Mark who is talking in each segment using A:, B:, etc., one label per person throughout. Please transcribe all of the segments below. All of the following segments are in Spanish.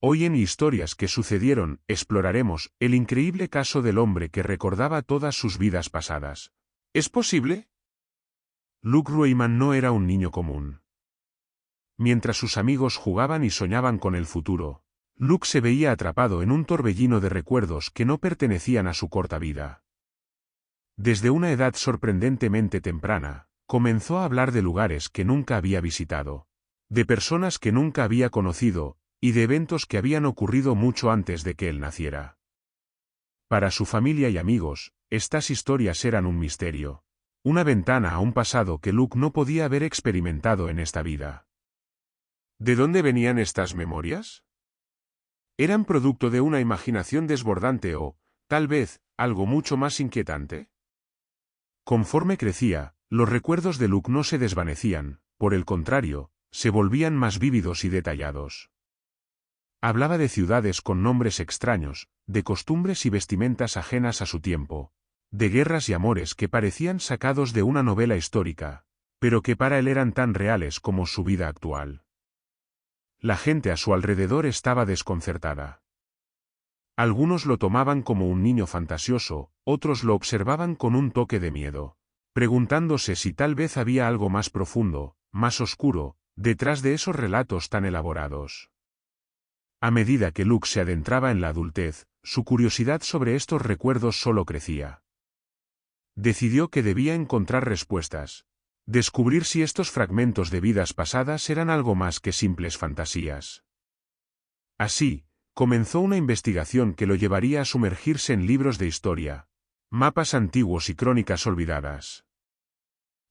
A: Hoy en Historias que sucedieron, exploraremos el increíble caso del hombre que recordaba todas sus vidas pasadas. ¿Es posible? Luke Rueyman no era un niño común. Mientras sus amigos jugaban y soñaban con el futuro, Luke se veía atrapado en un torbellino de recuerdos que no pertenecían a su corta vida. Desde una edad sorprendentemente temprana, comenzó a hablar de lugares que nunca había visitado, de personas que nunca había conocido, y de eventos que habían ocurrido mucho antes de que él naciera. Para su familia y amigos, estas historias eran un misterio, una ventana a un pasado que Luke no podía haber experimentado en esta vida. ¿De dónde venían estas memorias? ¿Eran producto de una imaginación desbordante o, tal vez, algo mucho más inquietante? Conforme crecía, los recuerdos de Luke no se desvanecían, por el contrario, se volvían más vívidos y detallados. Hablaba de ciudades con nombres extraños, de costumbres y vestimentas ajenas a su tiempo, de guerras y amores que parecían sacados de una novela histórica, pero que para él eran tan reales como su vida actual. La gente a su alrededor estaba desconcertada. Algunos lo tomaban como un niño fantasioso, otros lo observaban con un toque de miedo, preguntándose si tal vez había algo más profundo, más oscuro, detrás de esos relatos tan elaborados. A medida que Luke se adentraba en la adultez, su curiosidad sobre estos recuerdos solo crecía. Decidió que debía encontrar respuestas, descubrir si estos fragmentos de vidas pasadas eran algo más que simples fantasías. Así, comenzó una investigación que lo llevaría a sumergirse en libros de historia, mapas antiguos y crónicas olvidadas.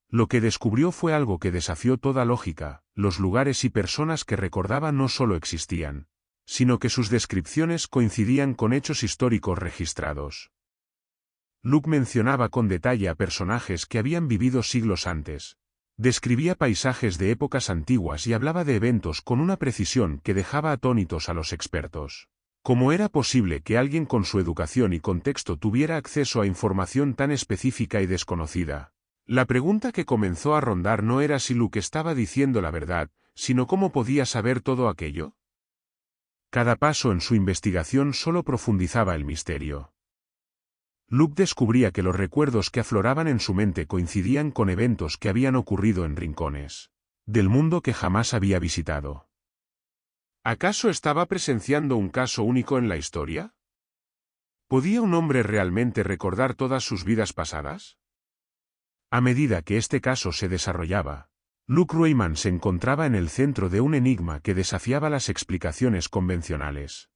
A: Lo que descubrió fue algo que desafió toda lógica: los lugares y personas que recordaba no solo existían, sino que sus descripciones coincidían con hechos históricos registrados. Luke mencionaba con detalle a personajes que habían vivido siglos antes, describía paisajes de épocas antiguas y hablaba de eventos con una precisión que dejaba atónitos a los expertos. ¿Cómo era posible que alguien con su educación y contexto tuviera acceso a información tan específica y desconocida? La pregunta que comenzó a rondar no era si Luke estaba diciendo la verdad, sino cómo podía saber todo aquello. Cada paso en su investigación solo profundizaba el misterio. Luke descubría que los recuerdos que afloraban en su mente coincidían con eventos que habían ocurrido en rincones del mundo que jamás había visitado. ¿Acaso estaba presenciando un caso único en la historia? ¿Podía un hombre realmente recordar todas sus vidas pasadas? A medida que este caso se desarrollaba, Luke Rueyman se encontraba en el centro de un enigma que desafiaba las explicaciones convencionales.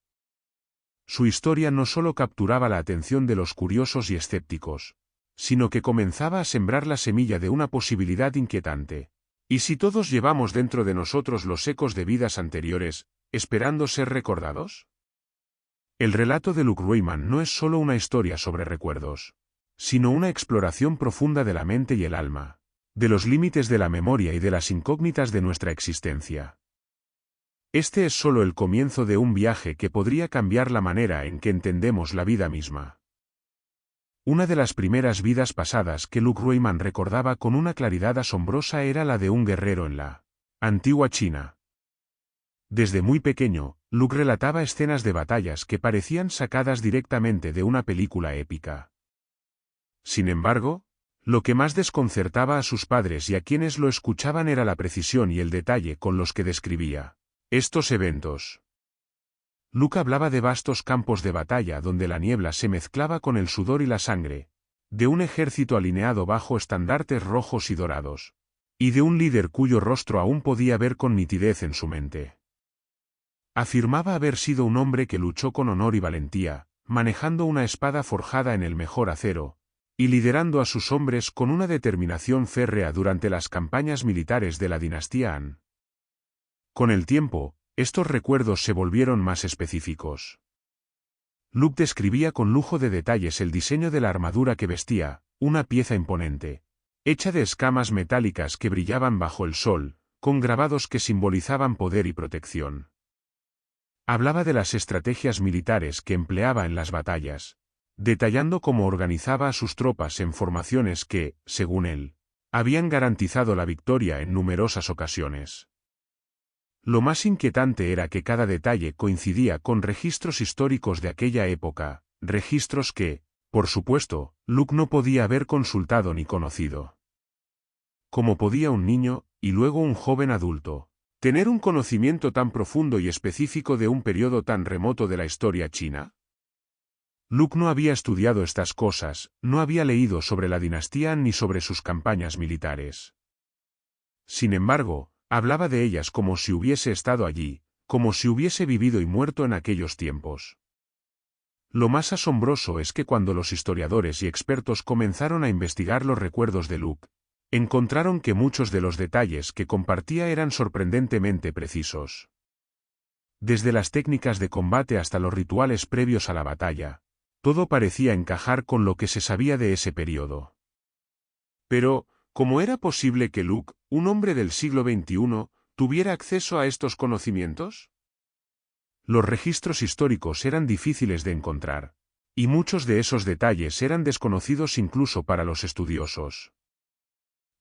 A: Su historia no solo capturaba la atención de los curiosos y escépticos, sino que comenzaba a sembrar la semilla de una posibilidad inquietante. ¿Y si todos llevamos dentro de nosotros los ecos de vidas anteriores, esperando ser recordados? El relato de Luke Rueyman no es solo una historia sobre recuerdos, sino una exploración profunda de la mente y el alma, de los límites de la memoria y de las incógnitas de nuestra existencia. Este es solo el comienzo de un viaje que podría cambiar la manera en que entendemos la vida misma. Una de las primeras vidas pasadas que Luke Rueyman recordaba con una claridad asombrosa era la de un guerrero en la antigua China. Desde muy pequeño, Luke relataba escenas de batallas que parecían sacadas directamente de una película épica. Sin embargo, lo que más desconcertaba a sus padres y a quienes lo escuchaban era la precisión y el detalle con los que describía estos eventos. Luke hablaba de vastos campos de batalla donde la niebla se mezclaba con el sudor y la sangre, de un ejército alineado bajo estandartes rojos y dorados, y de un líder cuyo rostro aún podía ver con nitidez en su mente. Afirmaba haber sido un hombre que luchó con honor y valentía, manejando una espada forjada en el mejor acero, y liderando a sus hombres con una determinación férrea durante las campañas militares de la dinastía Han. Con el tiempo, estos recuerdos se volvieron más específicos. Luke describía con lujo de detalles el diseño de la armadura que vestía, una pieza imponente, hecha de escamas metálicas que brillaban bajo el sol, con grabados que simbolizaban poder y protección. Hablaba de las estrategias militares que empleaba en las batallas, detallando cómo organizaba a sus tropas en formaciones que, según él, habían garantizado la victoria en numerosas ocasiones. Lo más inquietante era que cada detalle coincidía con registros históricos de aquella época, registros que, por supuesto, Luke no podía haber consultado ni conocido. ¿Cómo podía un niño, y luego un joven adulto, tener un conocimiento tan profundo y específico de un periodo tan remoto de la historia china? Luke no había estudiado estas cosas, no había leído sobre la dinastía Han ni sobre sus campañas militares. Sin embargo, hablaba de ellas como si hubiese estado allí, como si hubiese vivido y muerto en aquellos tiempos. Lo más asombroso es que cuando los historiadores y expertos comenzaron a investigar los recuerdos de Luke, encontraron que muchos de los detalles que compartía eran sorprendentemente precisos. Desde las técnicas de combate hasta los rituales previos a la batalla, todo parecía encajar con lo que se sabía de ese periodo. Pero, ¿cómo era posible que Luke, un hombre del siglo XXI, tuviera acceso a estos conocimientos? Los registros históricos eran difíciles de encontrar, y muchos de esos detalles eran desconocidos incluso para los estudiosos.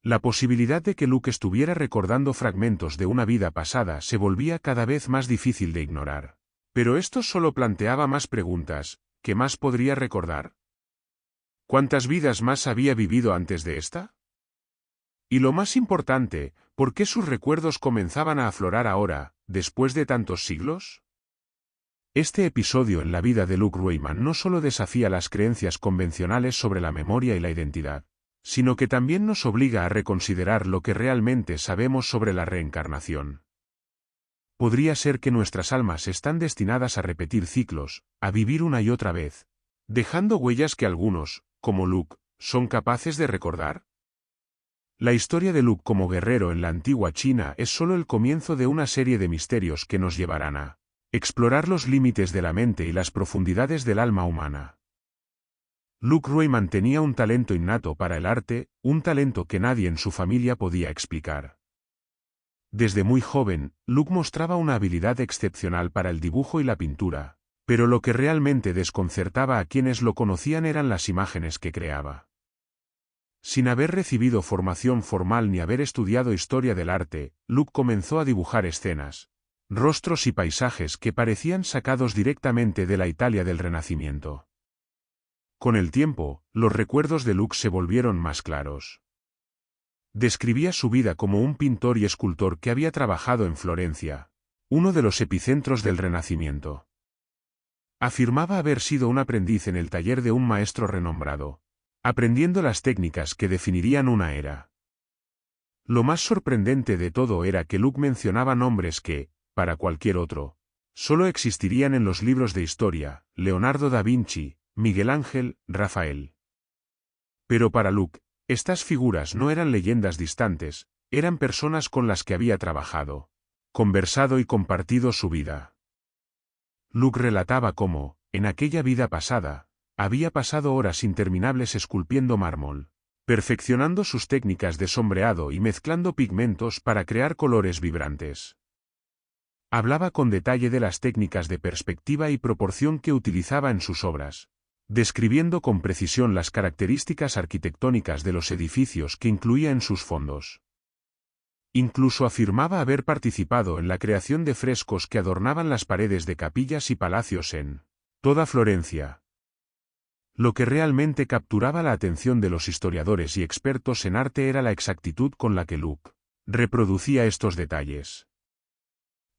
A: La posibilidad de que Luke estuviera recordando fragmentos de una vida pasada se volvía cada vez más difícil de ignorar. Pero esto solo planteaba más preguntas. ¿Qué más podría recordar? ¿Cuántas vidas más había vivido antes de esta? Y lo más importante, ¿por qué sus recuerdos comenzaban a aflorar ahora, después de tantos siglos? Este episodio en la vida de Luke Rueyman no solo desafía las creencias convencionales sobre la memoria y la identidad, sino que también nos obliga a reconsiderar lo que realmente sabemos sobre la reencarnación. Podría ser que nuestras almas están destinadas a repetir ciclos, a vivir una y otra vez, dejando huellas que algunos, como Luke, son capaces de recordar. La historia de Luke como guerrero en la antigua China es solo el comienzo de una serie de misterios que nos llevarán a explorar los límites de la mente y las profundidades del alma humana. Luke Rueyman tenía un talento innato para el arte, un talento que nadie en su familia podía explicar. Desde muy joven, Luke mostraba una habilidad excepcional para el dibujo y la pintura, pero lo que realmente desconcertaba a quienes lo conocían eran las imágenes que creaba. Sin haber recibido formación formal ni haber estudiado historia del arte, Luke comenzó a dibujar escenas, rostros y paisajes que parecían sacados directamente de la Italia del Renacimiento. Con el tiempo, los recuerdos de Luke se volvieron más claros. Describía su vida como un pintor y escultor que había trabajado en Florencia, uno de los epicentros del Renacimiento. Afirmaba haber sido un aprendiz en el taller de un maestro renombrado, aprendiendo las técnicas que definirían una era. Lo más sorprendente de todo era que Luke mencionaba nombres que, para cualquier otro, solo existirían en los libros de historia: Leonardo da Vinci, Miguel Ángel, Rafael. Pero para Luke, estas figuras no eran leyendas distantes, eran personas con las que había trabajado, conversado y compartido su vida. Luke relataba cómo, en aquella vida pasada, había pasado horas interminables esculpiendo mármol, perfeccionando sus técnicas de sombreado y mezclando pigmentos para crear colores vibrantes. Hablaba con detalle de las técnicas de perspectiva y proporción que utilizaba en sus obras, describiendo con precisión las características arquitectónicas de los edificios que incluía en sus fondos. Incluso afirmaba haber participado en la creación de frescos que adornaban las paredes de capillas y palacios en toda Florencia. Lo que realmente capturaba la atención de los historiadores y expertos en arte era la exactitud con la que Luke reproducía estos detalles.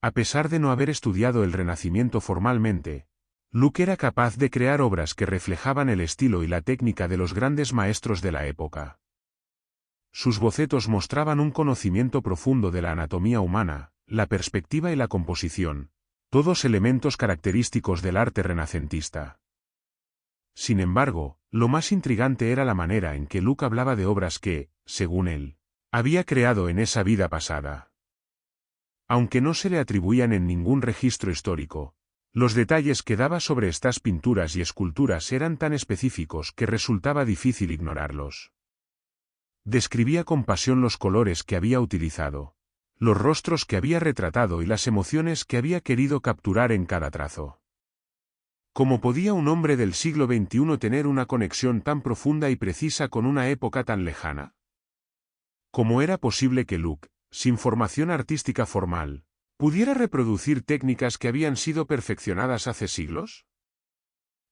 A: A pesar de no haber estudiado el Renacimiento formalmente, Luke era capaz de crear obras que reflejaban el estilo y la técnica de los grandes maestros de la época. Sus bocetos mostraban un conocimiento profundo de la anatomía humana, la perspectiva y la composición, todos elementos característicos del arte renacentista. Sin embargo, lo más intrigante era la manera en que Luke hablaba de obras que, según él, había creado en esa vida pasada. Aunque no se le atribuían en ningún registro histórico, los detalles que daba sobre estas pinturas y esculturas eran tan específicos que resultaba difícil ignorarlos. Describía con pasión los colores que había utilizado, los rostros que había retratado y las emociones que había querido capturar en cada trazo. ¿Cómo podía un hombre del siglo XXI tener una conexión tan profunda y precisa con una época tan lejana? ¿Cómo era posible que Luke, sin formación artística formal, ¿Pudiera reproducir técnicas que habían sido perfeccionadas hace siglos?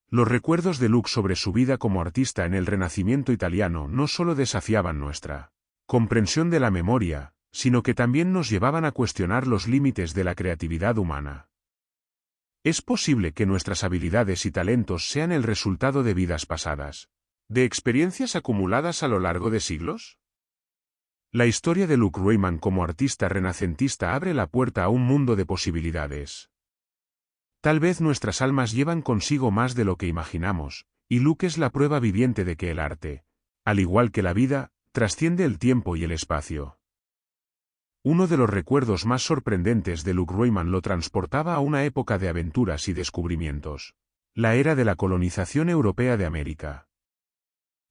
A: Los recuerdos de Luke sobre su vida como artista en el Renacimiento italiano no solo desafiaban nuestra comprensión de la memoria, sino que también nos llevaban a cuestionar los límites de la creatividad humana. ¿Es posible que nuestras habilidades y talentos sean el resultado de vidas pasadas, de experiencias acumuladas a lo largo de siglos? La historia de Luke Ruemann como artista renacentista abre la puerta a un mundo de posibilidades. Tal vez nuestras almas llevan consigo más de lo que imaginamos, y Luke es la prueba viviente de que el arte, al igual que la vida, trasciende el tiempo y el espacio. Uno de los recuerdos más sorprendentes de Luke Ruemann lo transportaba a una época de aventuras y descubrimientos, la era de la colonización europea de América.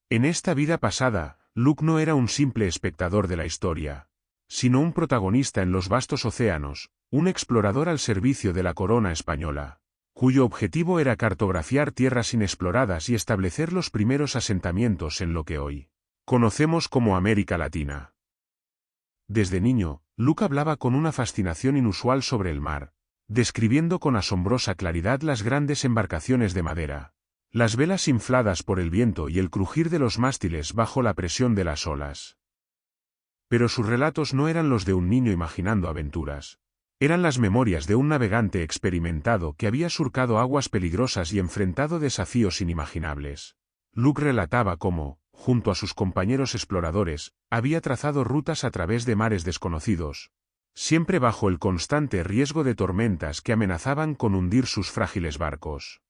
A: En esta vida pasada, Luke no era un simple espectador de la historia, sino un protagonista en los vastos océanos, un explorador al servicio de la corona española, cuyo objetivo era cartografiar tierras inexploradas y establecer los primeros asentamientos en lo que hoy conocemos como América Latina. Desde niño, Luke hablaba con una fascinación inusual sobre el mar, describiendo con asombrosa claridad las grandes embarcaciones de madera, las velas infladas por el viento y el crujir de los mástiles bajo la presión de las olas. Pero sus relatos no eran los de un niño imaginando aventuras. Eran las memorias de un navegante experimentado que había surcado aguas peligrosas y enfrentado desafíos inimaginables. Luke relataba cómo, junto a sus compañeros exploradores, había trazado rutas a través de mares desconocidos, siempre bajo el constante riesgo de tormentas que amenazaban con hundir sus frágiles barcos.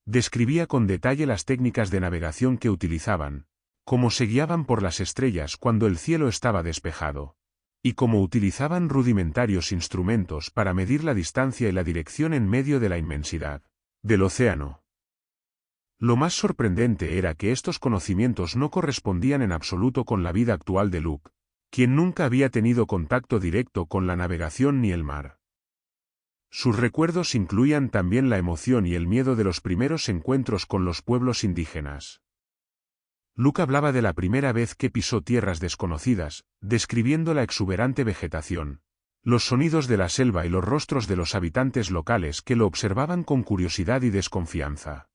A: Describía con detalle las técnicas de navegación que utilizaban, cómo se guiaban por las estrellas cuando el cielo estaba despejado, y cómo utilizaban rudimentarios instrumentos para medir la distancia y la dirección en medio de la inmensidad del océano. Lo más sorprendente era que estos conocimientos no correspondían en absoluto con la vida actual de Luke, quien nunca había tenido contacto directo con la navegación ni el mar. Sus recuerdos incluían también la emoción y el miedo de los primeros encuentros con los pueblos indígenas. Luke hablaba de la primera vez que pisó tierras desconocidas, describiendo la exuberante vegetación, los sonidos de la selva y los rostros de los habitantes locales que lo observaban con curiosidad y desconfianza.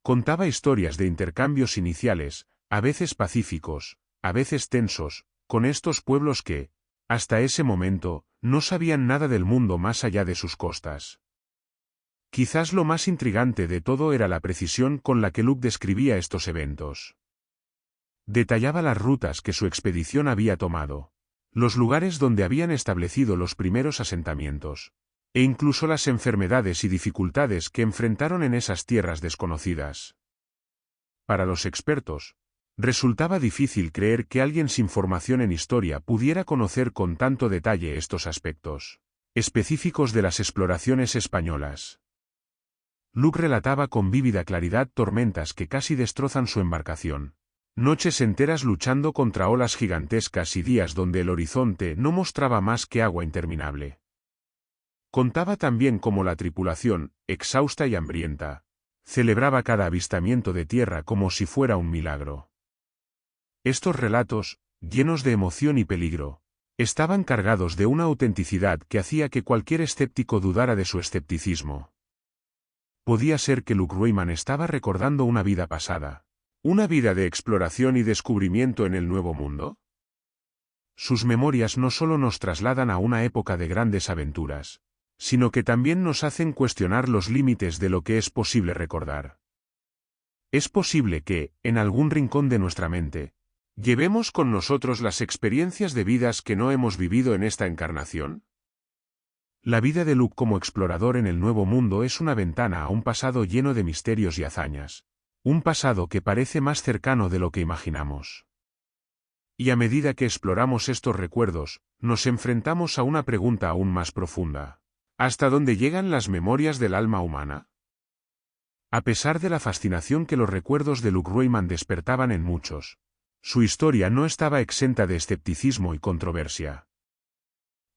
A: Contaba historias de intercambios iniciales, a veces pacíficos, a veces tensos, con estos pueblos que, hasta ese momento, no sabían nada del mundo más allá de sus costas. Quizás lo más intrigante de todo era la precisión con la que Luke describía estos eventos. Detallaba las rutas que su expedición había tomado, los lugares donde habían establecido los primeros asentamientos, e incluso las enfermedades y dificultades que enfrentaron en esas tierras desconocidas. Para los expertos, resultaba difícil creer que alguien sin formación en historia pudiera conocer con tanto detalle estos aspectos específicos de las exploraciones españolas. Luke relataba con vívida claridad tormentas que casi destrozan su embarcación, noches enteras luchando contra olas gigantescas y días donde el horizonte no mostraba más que agua interminable. Contaba también cómo la tripulación, exhausta y hambrienta, celebraba cada avistamiento de tierra como si fuera un milagro. Estos relatos, llenos de emoción y peligro, estaban cargados de una autenticidad que hacía que cualquier escéptico dudara de su escepticismo. ¿Podía ser que Luke Ruemann estaba recordando una vida pasada, una vida de exploración y descubrimiento en el Nuevo Mundo? Sus memorias no solo nos trasladan a una época de grandes aventuras, sino que también nos hacen cuestionar los límites de lo que es posible recordar. Es posible que, en algún rincón de nuestra mente, llevemos con nosotros las experiencias de vidas que no hemos vivido en esta encarnación. La vida de Luke como explorador en el Nuevo Mundo es una ventana a un pasado lleno de misterios y hazañas, un pasado que parece más cercano de lo que imaginamos. Y a medida que exploramos estos recuerdos, nos enfrentamos a una pregunta aún más profunda. ¿Hasta dónde llegan las memorias del alma humana? A pesar de la fascinación que los recuerdos de Luke Ruemann despertaban en muchos, su historia no estaba exenta de escepticismo y controversia.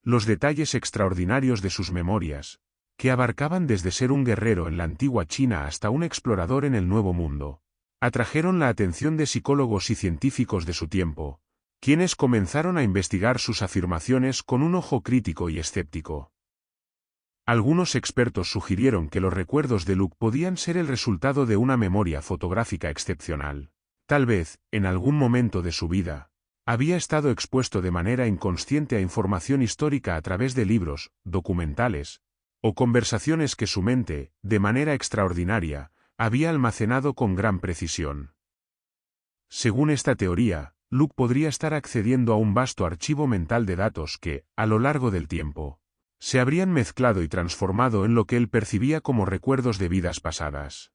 A: Los detalles extraordinarios de sus memorias, que abarcaban desde ser un guerrero en la antigua China hasta un explorador en el Nuevo Mundo, atrajeron la atención de psicólogos y científicos de su tiempo, quienes comenzaron a investigar sus afirmaciones con un ojo crítico y escéptico. Algunos expertos sugirieron que los recuerdos de Luke podían ser el resultado de una memoria fotográfica excepcional. Tal vez, en algún momento de su vida, había estado expuesto de manera inconsciente a información histórica a través de libros, documentales, o conversaciones que su mente, de manera extraordinaria, había almacenado con gran precisión. Según esta teoría, Luke podría estar accediendo a un vasto archivo mental de datos que, a lo largo del tiempo, se habrían mezclado y transformado en lo que él percibía como recuerdos de vidas pasadas.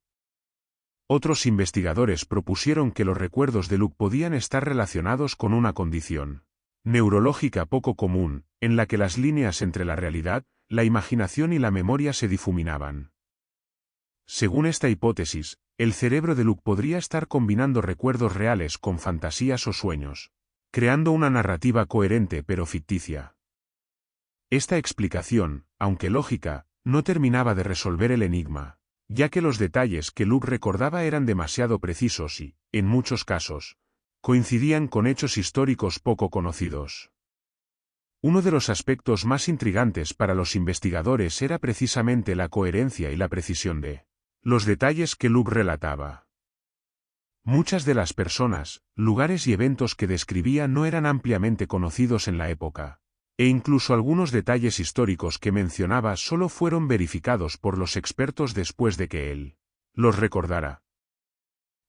A: Otros investigadores propusieron que los recuerdos de Luke podían estar relacionados con una condición neurológica poco común, en la que las líneas entre la realidad, la imaginación y la memoria se difuminaban. Según esta hipótesis, el cerebro de Luke podría estar combinando recuerdos reales con fantasías o sueños, creando una narrativa coherente pero ficticia. Esta explicación, aunque lógica, no terminaba de resolver el enigma, ya que los detalles que Luke recordaba eran demasiado precisos y, en muchos casos, coincidían con hechos históricos poco conocidos. Uno de los aspectos más intrigantes para los investigadores era precisamente la coherencia y la precisión de los detalles que Luke relataba. Muchas de las personas, lugares y eventos que describía no eran ampliamente conocidos en la época, e incluso algunos detalles históricos que mencionaba solo fueron verificados por los expertos después de que él los recordara.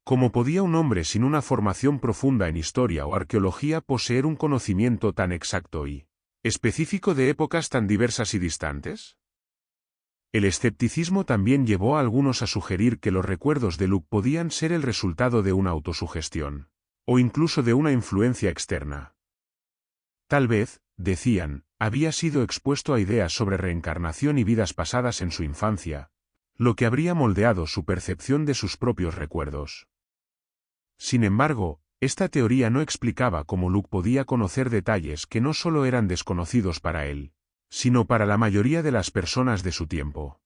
A: ¿Cómo podía un hombre sin una formación profunda en historia o arqueología poseer un conocimiento tan exacto y específico de épocas tan diversas y distantes? El escepticismo también llevó a algunos a sugerir que los recuerdos de Luke podían ser el resultado de una autosugestión, o incluso de una influencia externa. Tal vez, decían, había sido expuesto a ideas sobre reencarnación y vidas pasadas en su infancia, lo que habría moldeado su percepción de sus propios recuerdos. Sin embargo, esta teoría no explicaba cómo Luke podía conocer detalles que no solo eran desconocidos para él, sino para la mayoría de las personas de su tiempo.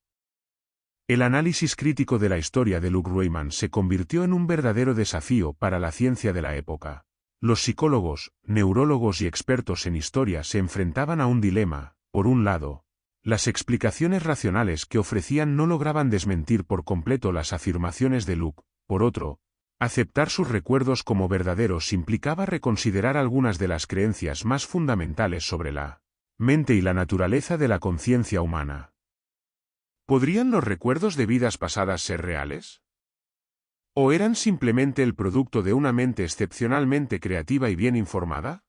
A: El análisis crítico de la historia de Luke Rueyman se convirtió en un verdadero desafío para la ciencia de la época. Los psicólogos, neurólogos y expertos en historia se enfrentaban a un dilema. Por un lado, las explicaciones racionales que ofrecían no lograban desmentir por completo las afirmaciones de Luke. Por otro, aceptar sus recuerdos como verdaderos implicaba reconsiderar algunas de las creencias más fundamentales sobre la mente y la naturaleza de la conciencia humana. ¿Podrían los recuerdos de vidas pasadas ser reales? ¿O eran simplemente el producto de una mente excepcionalmente creativa y bien informada?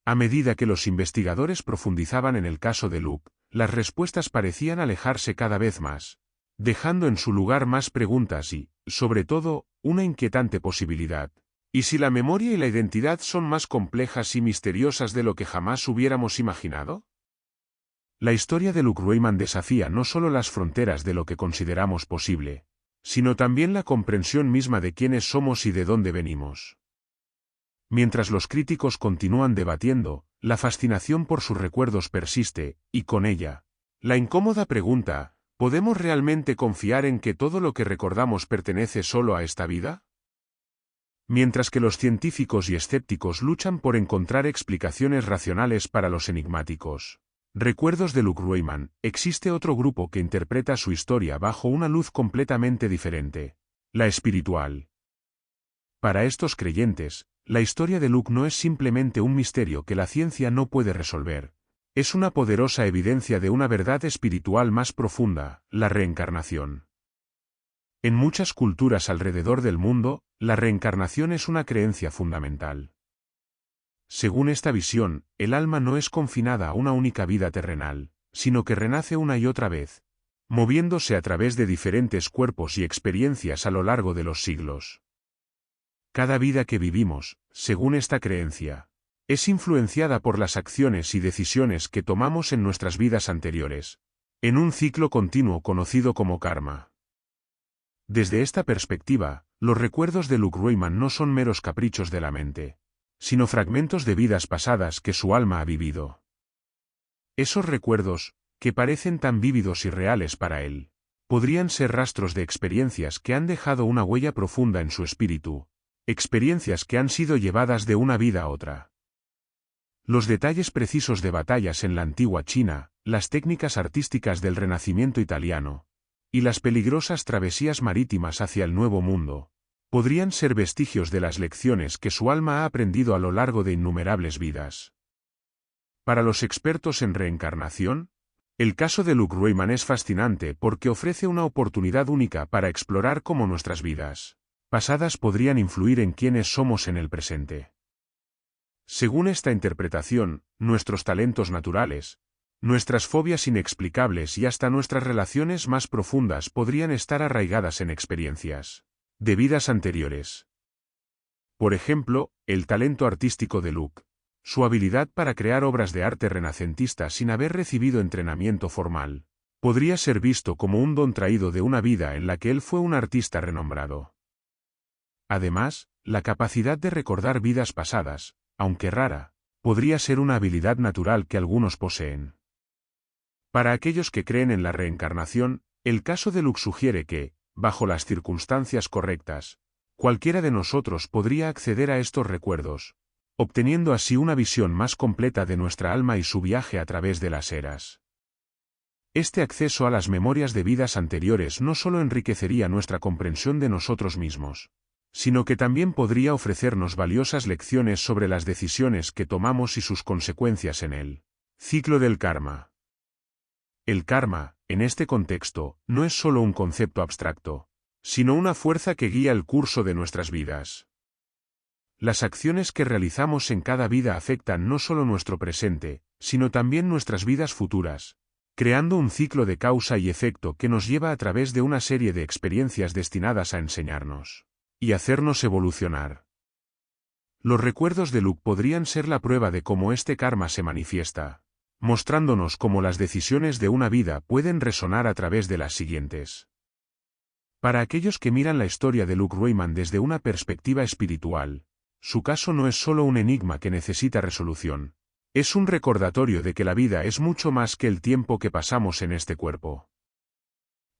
A: A medida que los investigadores profundizaban en el caso de Luke, las respuestas parecían alejarse cada vez más, dejando en su lugar más preguntas y, sobre todo, una inquietante posibilidad. ¿Y si la memoria y la identidad son más complejas y misteriosas de lo que jamás hubiéramos imaginado? La historia de Luke Rueyman desafía no solo las fronteras de lo que consideramos posible, sino también la comprensión misma de quiénes somos y de dónde venimos. Mientras los críticos continúan debatiendo, la fascinación por sus recuerdos persiste, y con ella, la incómoda pregunta, ¿podemos realmente confiar en que todo lo que recordamos pertenece solo a esta vida? Mientras que los científicos y escépticos luchan por encontrar explicaciones racionales para los enigmáticos recuerdos de Luke Rueyman, existe otro grupo que interpreta su historia bajo una luz completamente diferente, la espiritual. Para estos creyentes, la historia de Luke no es simplemente un misterio que la ciencia no puede resolver, es una poderosa evidencia de una verdad espiritual más profunda, la reencarnación. En muchas culturas alrededor del mundo, la reencarnación es una creencia fundamental. Según esta visión, el alma no es confinada a una única vida terrenal, sino que renace una y otra vez, moviéndose a través de diferentes cuerpos y experiencias a lo largo de los siglos. Cada vida que vivimos, según esta creencia, es influenciada por las acciones y decisiones que tomamos en nuestras vidas anteriores, en un ciclo continuo conocido como karma. Desde esta perspectiva, los recuerdos de Luke Rueyman no son meros caprichos de la mente, sino fragmentos de vidas pasadas que su alma ha vivido. Esos recuerdos, que parecen tan vívidos y reales para él, podrían ser rastros de experiencias que han dejado una huella profunda en su espíritu, experiencias que han sido llevadas de una vida a otra. Los detalles precisos de batallas en la antigua China, las técnicas artísticas del Renacimiento italiano, y las peligrosas travesías marítimas hacia el Nuevo Mundo, podrían ser vestigios de las lecciones que su alma ha aprendido a lo largo de innumerables vidas. Para los expertos en reencarnación, el caso de Luke Rueyman es fascinante porque ofrece una oportunidad única para explorar cómo nuestras vidas pasadas podrían influir en quienes somos en el presente. Según esta interpretación, nuestros talentos naturales, nuestras fobias inexplicables y hasta nuestras relaciones más profundas podrían estar arraigadas en experiencias de vidas anteriores. Por ejemplo, el talento artístico de Luke, su habilidad para crear obras de arte renacentista sin haber recibido entrenamiento formal, podría ser visto como un don traído de una vida en la que él fue un artista renombrado. Además, la capacidad de recordar vidas pasadas, aunque rara, podría ser una habilidad natural que algunos poseen. Para aquellos que creen en la reencarnación, el caso de Luke sugiere que, bajo las circunstancias correctas, cualquiera de nosotros podría acceder a estos recuerdos, obteniendo así una visión más completa de nuestra alma y su viaje a través de las eras. Este acceso a las memorias de vidas anteriores no solo enriquecería nuestra comprensión de nosotros mismos, sino que también podría ofrecernos valiosas lecciones sobre las decisiones que tomamos y sus consecuencias en el ciclo del karma. El karma, en este contexto, no es solo un concepto abstracto, sino una fuerza que guía el curso de nuestras vidas. Las acciones que realizamos en cada vida afectan no solo nuestro presente, sino también nuestras vidas futuras, creando un ciclo de causa y efecto que nos lleva a través de una serie de experiencias destinadas a enseñarnos y hacernos evolucionar. Los recuerdos de Luke podrían ser la prueba de cómo este karma se manifiesta, mostrándonos cómo las decisiones de una vida pueden resonar a través de las siguientes. Para aquellos que miran la historia de Luke Rueyman desde una perspectiva espiritual, su caso no es solo un enigma que necesita resolución, es un recordatorio de que la vida es mucho más que el tiempo que pasamos en este cuerpo.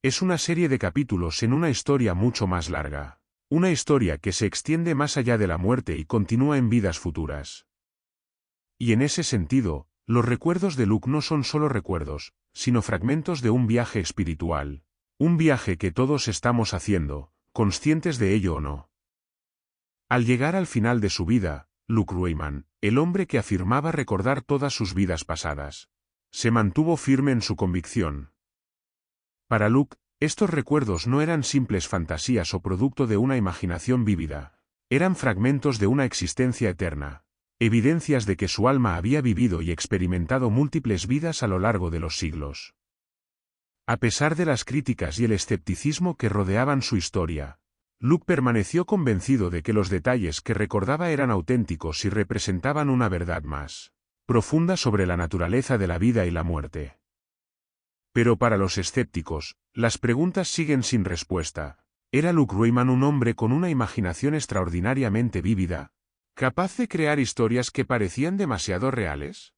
A: Es una serie de capítulos en una historia mucho más larga. Una historia que se extiende más allá de la muerte y continúa en vidas futuras. Y en ese sentido, los recuerdos de Luke no son solo recuerdos, sino fragmentos de un viaje espiritual, un viaje que todos estamos haciendo, conscientes de ello o no. Al llegar al final de su vida, Luke Rueyman, el hombre que afirmaba recordar todas sus vidas pasadas, se mantuvo firme en su convicción. Para Luke, estos recuerdos no eran simples fantasías o producto de una imaginación vívida, eran fragmentos de una existencia eterna, evidencias de que su alma había vivido y experimentado múltiples vidas a lo largo de los siglos. A pesar de las críticas y el escepticismo que rodeaban su historia, Luke permaneció convencido de que los detalles que recordaba eran auténticos y representaban una verdad más profunda sobre la naturaleza de la vida y la muerte. Pero para los escépticos, las preguntas siguen sin respuesta. ¿Era Luke Rueyman un hombre con una imaginación extraordinariamente vívida, capaz de crear historias que parecían demasiado reales?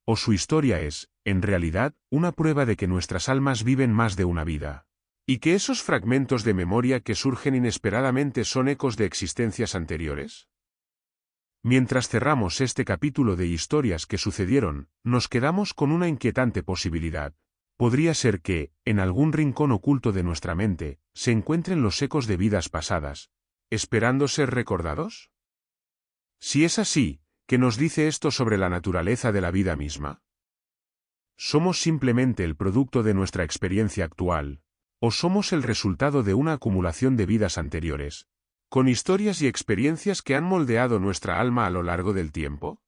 A: ¿O su historia es, en realidad, una prueba de que nuestras almas viven más de una vida? ¿Y que esos fragmentos de memoria que surgen inesperadamente son ecos de existencias anteriores? Mientras cerramos este capítulo de historias que sucedieron, nos quedamos con una inquietante posibilidad. Podría ser que, en algún rincón oculto de nuestra mente, se encuentren los ecos de vidas pasadas, esperando ser recordados. Si es así, ¿qué nos dice esto sobre la naturaleza de la vida misma? ¿Somos simplemente el producto de nuestra experiencia actual, o somos el resultado de una acumulación de vidas anteriores, con historias y experiencias que han moldeado nuestra alma a lo largo del tiempo?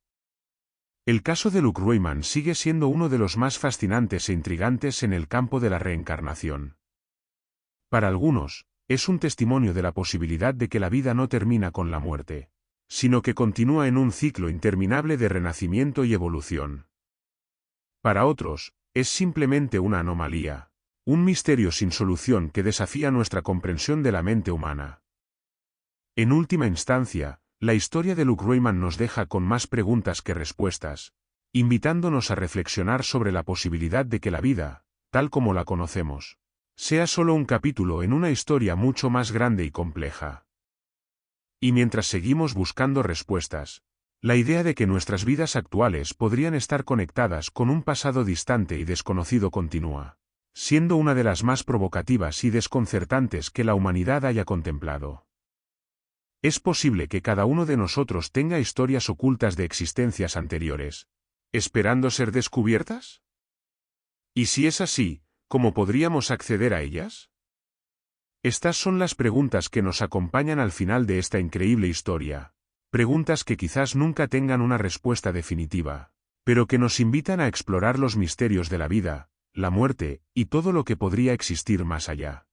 A: El caso de Luke Rueyman sigue siendo uno de los más fascinantes e intrigantes en el campo de la reencarnación. Para algunos, es un testimonio de la posibilidad de que la vida no termina con la muerte, sino que continúa en un ciclo interminable de renacimiento y evolución. Para otros, es simplemente una anomalía, un misterio sin solución que desafía nuestra comprensión de la mente humana. En última instancia, la historia de Luke Rueyman nos deja con más preguntas que respuestas, invitándonos a reflexionar sobre la posibilidad de que la vida, tal como la conocemos, sea solo un capítulo en una historia mucho más grande y compleja. Y mientras seguimos buscando respuestas, la idea de que nuestras vidas actuales podrían estar conectadas con un pasado distante y desconocido continúa, siendo una de las más provocativas y desconcertantes que la humanidad haya contemplado. Es posible que cada uno de nosotros tenga historias ocultas de existencias anteriores, esperando ser descubiertas. ¿Y si es así, cómo podríamos acceder a ellas? Estas son las preguntas que nos acompañan al final de esta increíble historia. Preguntas que quizás nunca tengan una respuesta definitiva, pero que nos invitan a explorar los misterios de la vida, la muerte, y todo lo que podría existir más allá.